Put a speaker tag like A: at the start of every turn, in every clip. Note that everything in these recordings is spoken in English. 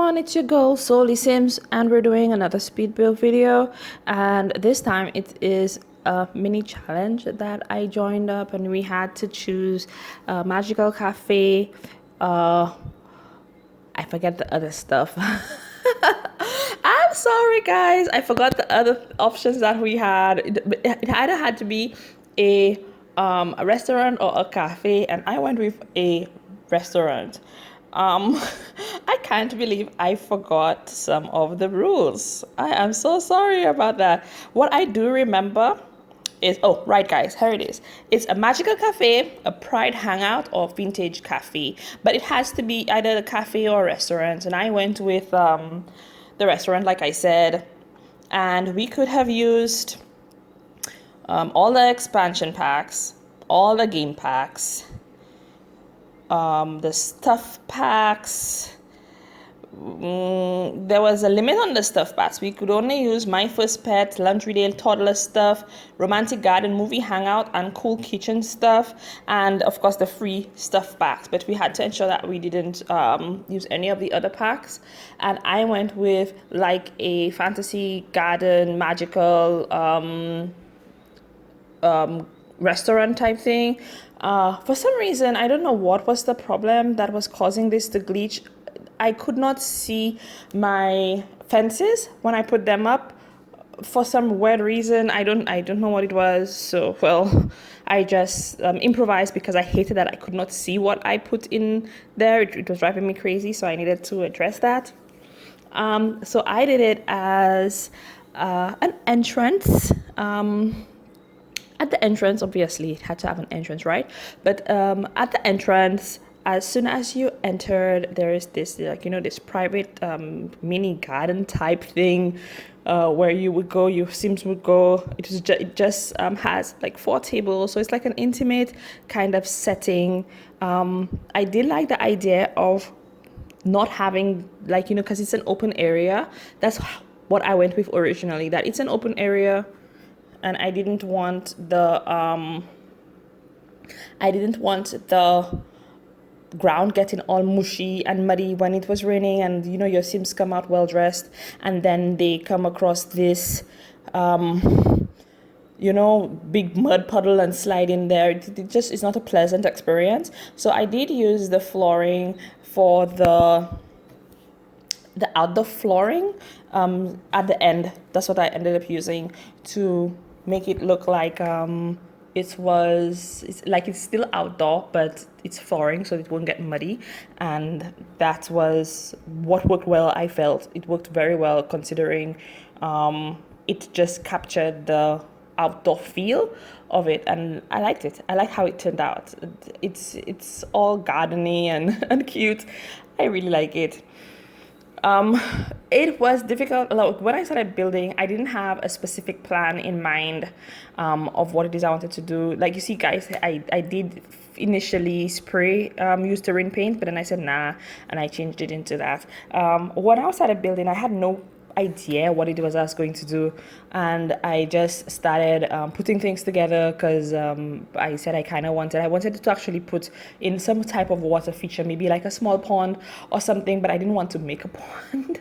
A: everyone, it's your girl SolieSims, and we're doing another speed build video, and this time it is a mini challenge that I joined up, and we had to choose a magical cafe. I forget the other stuff. I'm sorry guys, I forgot the other options that we had. It either had to be a restaurant or a cafe, and I went with a restaurant. um I can't believe I forgot some of the rules. I am so sorry about that. What I do remember is, oh right guys, here it is. It's a magical cafe, a pride hangout, or vintage cafe, but it has to be either a cafe or a restaurant, and I went with the restaurant, like I said. And we could have used all the expansion packs, all the game packs, the stuff packs. There was a limit on the stuff packs. We could only use My First Pet, Laundry Day, Toddler Stuff, Romantic Garden, Movie Hangout, and Cool Kitchen Stuff, and of course the free stuff packs. But we had to ensure that we didn't use any of the other packs. And I went with like a fantasy garden, magical restaurant type thing. For some reason, I don't know what was the problem that was causing this to glitch. I could not see my fences when I put them up for some weird reason. I don't know what it was. So well, I just improvised because I hated that I could not see what I put in there. It was driving me crazy, so I needed to address that. So I did it as an entrance. At the entrance, obviously it had to have an entrance, right? But at the entrance, as soon as you entered, there is this, like, you know, this private mini garden type thing where you would go, your Sims would go. It just has like 4 tables, so it's like an intimate kind of setting. I did like the idea of not having, like, you know, because it's an open area. That's what I went with originally, that it's an open area, and I didn't want the ground getting all mushy and muddy when it was raining, and you know, your Sims come out well dressed and then they come across this you know, big mud puddle and slide in there. It just is not a pleasant experience. So I did use the flooring for the outdoor flooring at the end. That's what I ended up using to make it look like it's still outdoor, but it's flooring, so it won't get muddy. And that was what worked well. I felt it worked very well, considering it just captured the outdoor feel of it, and I liked it. I like how it turned out. It's all gardeny and, and cute. I really like it. It was difficult. Like, when I started building, I didn't have a specific plan in mind of what it is I wanted to do. Like, you see guys, I did initially use terrain paint, but then I said nah, and I changed it into that. When I started building, I had no idea what it was I was going to do, and I just started putting things together, because I said I wanted to actually put in some type of water feature, maybe like a small pond or something, but I didn't want to make a pond.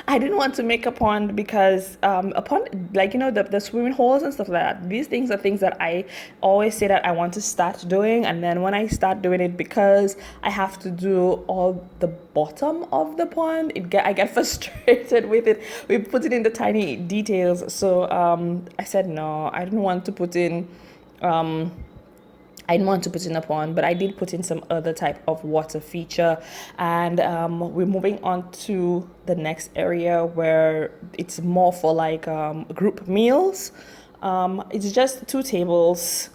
A: I didn't want to make a pond because a pond, like, you know, the swimming holes and stuff like that, these things are things that I always say that I want to start doing, and then when I start doing it, because I have to do all the bottom of the pond, I get frustrated with it. We put it in the tiny details. So I said no, I didn't want to put in a pond, but I did put in some other type of water feature. And we're moving on to the next area, where it's more for like group meals. It's just 2 tables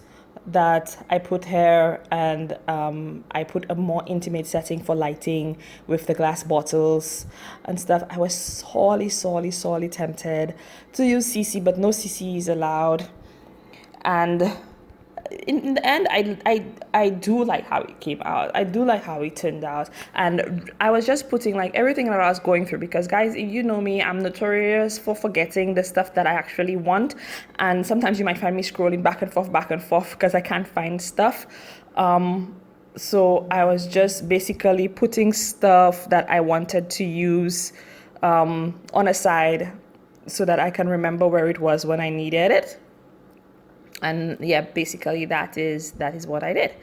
A: that I put here, and I put a more intimate setting for lighting with the glass bottles and stuff. I was sorely tempted to use CC, but no CC is allowed. And in the end, I do like how it came out. I do like how it turned out. And I was just putting like everything that I was going through, because guys, if you know me, I'm notorious for forgetting the stuff that I actually want. And sometimes you might find me scrolling back and forth because I can't find stuff. So I was just basically putting stuff that I wanted to use on a side so that I can remember where it was when I needed it. And yeah, basically that is what I did.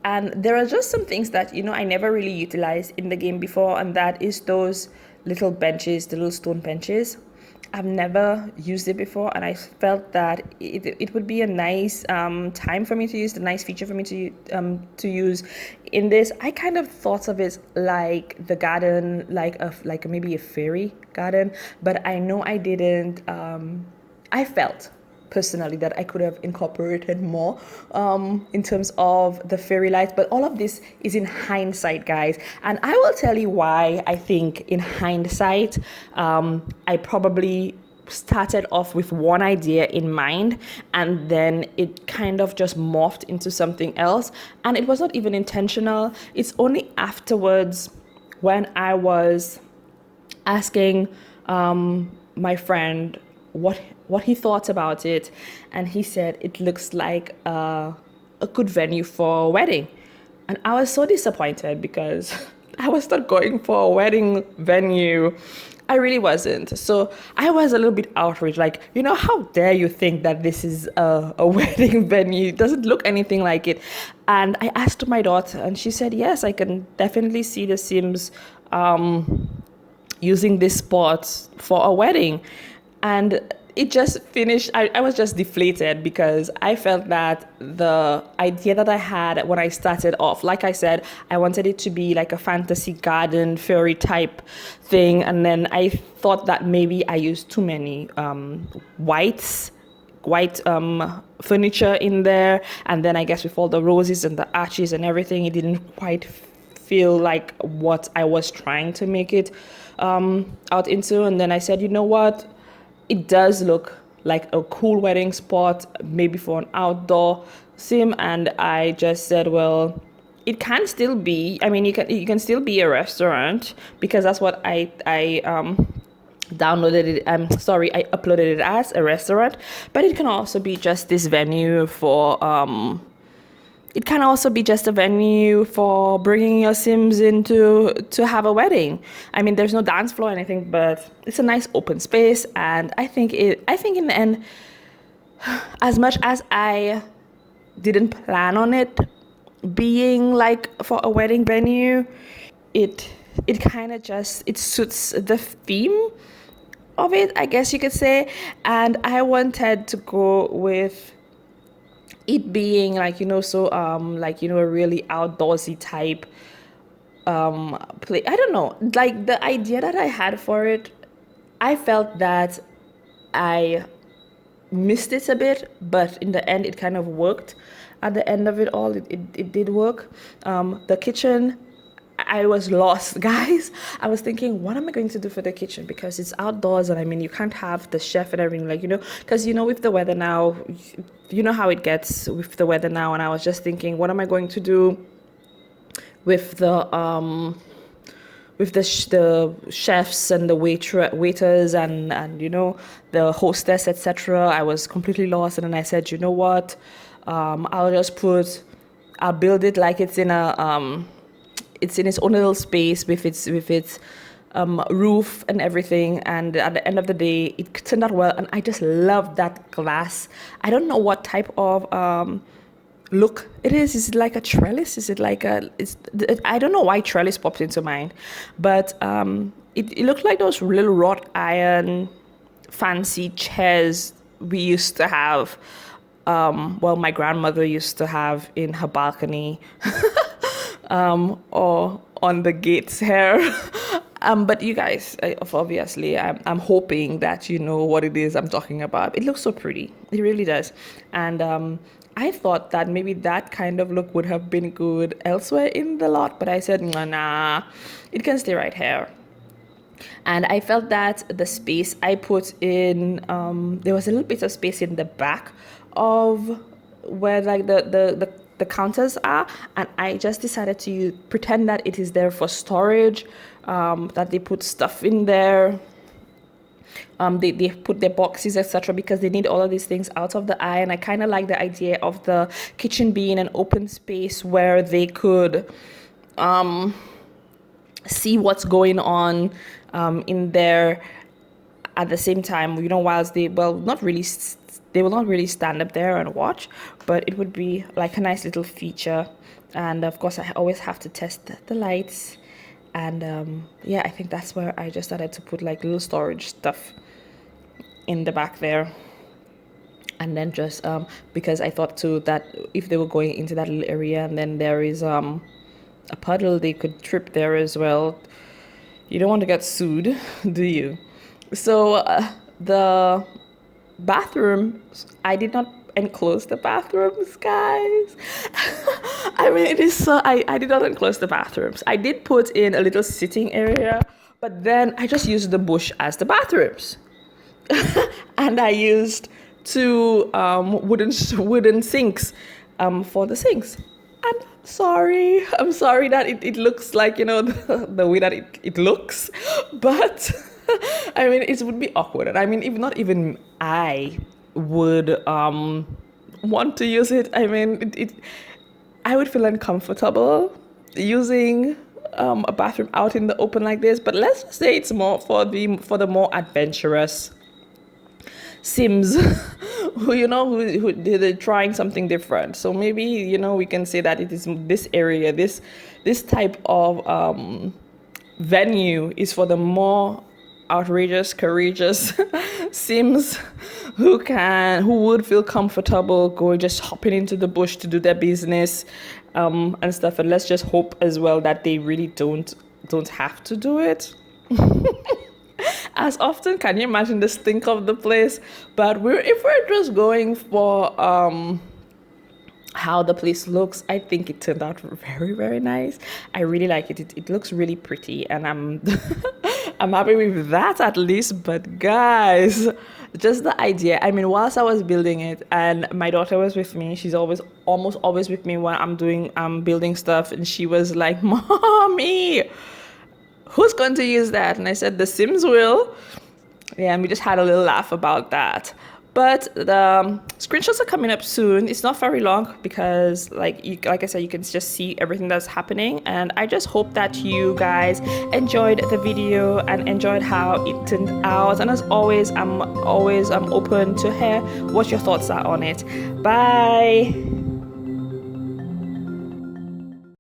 A: And there are just some things that, I never really utilized in the game before, and that is those little benches, the little stone benches. I've never used it before, and I felt that it would be a nice time for me to use, the nice feature for me to use in this. I kind of thought of it like the garden, like maybe a fairy garden, but I know I didn't. I felt personally that I could have incorporated more in terms of the fairy lights, but all of this is in hindsight, guys, and I will tell you why I think in hindsight I probably started off with one idea in mind, and then it kind of just morphed into something else, and it was not even intentional. It's only afterwards, when I was asking my friend what he thought about it, and he said it looks like a good venue for a wedding. And I was so disappointed because I was not going for a wedding venue. I really wasn't. So I was a little bit outraged, like, how dare you think that this is a wedding venue? It doesn't look anything like it. And I asked my daughter, and she said, yes, I can definitely see the Sims using this spot for a wedding. And it just finished. I was just deflated because I felt that the idea that I had when I started off, like I said, I wanted it to be like a fantasy garden fairy type thing, and then I thought that maybe I used too many white furniture in there, and then I guess with all the roses and the arches and everything, it didn't quite feel like what I was trying to make it out into. And then I said, you know what? It does look like a cool wedding spot, maybe for an outdoor sim. And I just said, well, it can still be. I mean, you can still be a restaurant, because that's what I downloaded it. I uploaded it as a restaurant, but it can also be just this venue for it can also be just a venue for bringing your Sims in to have a wedding. I mean, there's no dance floor or anything, but it's a nice open space. And I think in the end, as much as I didn't plan on it being like for a wedding venue, it kind of just, it suits the theme of it, I guess you could say. And I wanted to go with it being like, so a really outdoorsy type play. I don't know, like the idea that I had for it, I felt that I missed it a bit, but in the end it kind of worked. At the end of it all, it did work. The kitchen, I was lost, guys. I was thinking, what am I going to do for the kitchen? Because it's outdoors, and I mean, you can't have the chef and everything, like, because, with the weather now, how it gets with the weather now. And I was just thinking, what am I going to do with the chefs and the waiters and the hostess, etc. I was completely lost. And then I said, you know what? I'll build it like it's in its own little space with its roof and everything. And at the end of the day, it turned out well, and I just love that glass. I don't know what type of look it is. Is it like a trellis? Is it like I don't know why trellis popped into mind, but it looked like those little wrought iron fancy chairs we used to have. My grandmother used to have in her balcony. Or on the gates here. But you guys, obviously, I'm hoping that you know what it is I'm talking about. It looks so pretty. It really does. And I thought that maybe that kind of look would have been good elsewhere in the lot, but I said, nah, it can stay right here. And I felt that the space I put in, there was a little bit of space in the back of where like the counters are, and I just decided to pretend that it is there for storage, that they put stuff in there. They put their boxes, etc., because they need all of these things out of the eye. And I kind of like the idea of the kitchen being an open space where they could see what's going on in there at the same time, you know, whilst they will not really stand up there and watch, but it would be like a nice little feature. And of course, I always have to test the lights. And yeah, I think that's where I just started to put like little storage stuff in the back there. And then just because I thought too that if they were going into that little area and then there is a puddle, they could trip there as well. You don't want to get sued, do you? So the bathrooms, I did not enclose the bathrooms, guys. I mean, it is so, I did not enclose the bathrooms. I did put in a little sitting area, but then I just used the bush as the bathrooms. And I used two wooden sinks for the sinks. And I'm sorry that it looks like, you know, the way that it looks, but I mean, it would be awkward. And I mean, if not even I would want to use it. I mean, I would feel uncomfortable using a bathroom out in the open like this. But let's just say it's more for the more adventurous Sims who they're trying something different. So maybe, you know, we can say that it is this area, this type of venue is for the more outrageous, courageous Sims who would feel comfortable just hopping into the bush to do their business and stuff. And let's just hope as well that they really don't have to do it as often. Can you imagine the stink of the place? But if we're just going for how the place looks, I think it turned out very, very nice. I really like it. It looks really pretty, and I'm I'm happy with that at least. But guys, just the idea. I mean, whilst I was building it, and my daughter was with me, she's almost always with me when I'm building stuff, and she was like, "Mommy, who's going to use that?" And I said, "The Sims will." Yeah, and we just had a little laugh about that. But the screenshots are coming up soon. It's not very long because, like I said, you can just see everything that's happening. And I just hope that you guys enjoyed the video and enjoyed how it turned out. And as always, I'm open to hear what your thoughts are on it. Bye.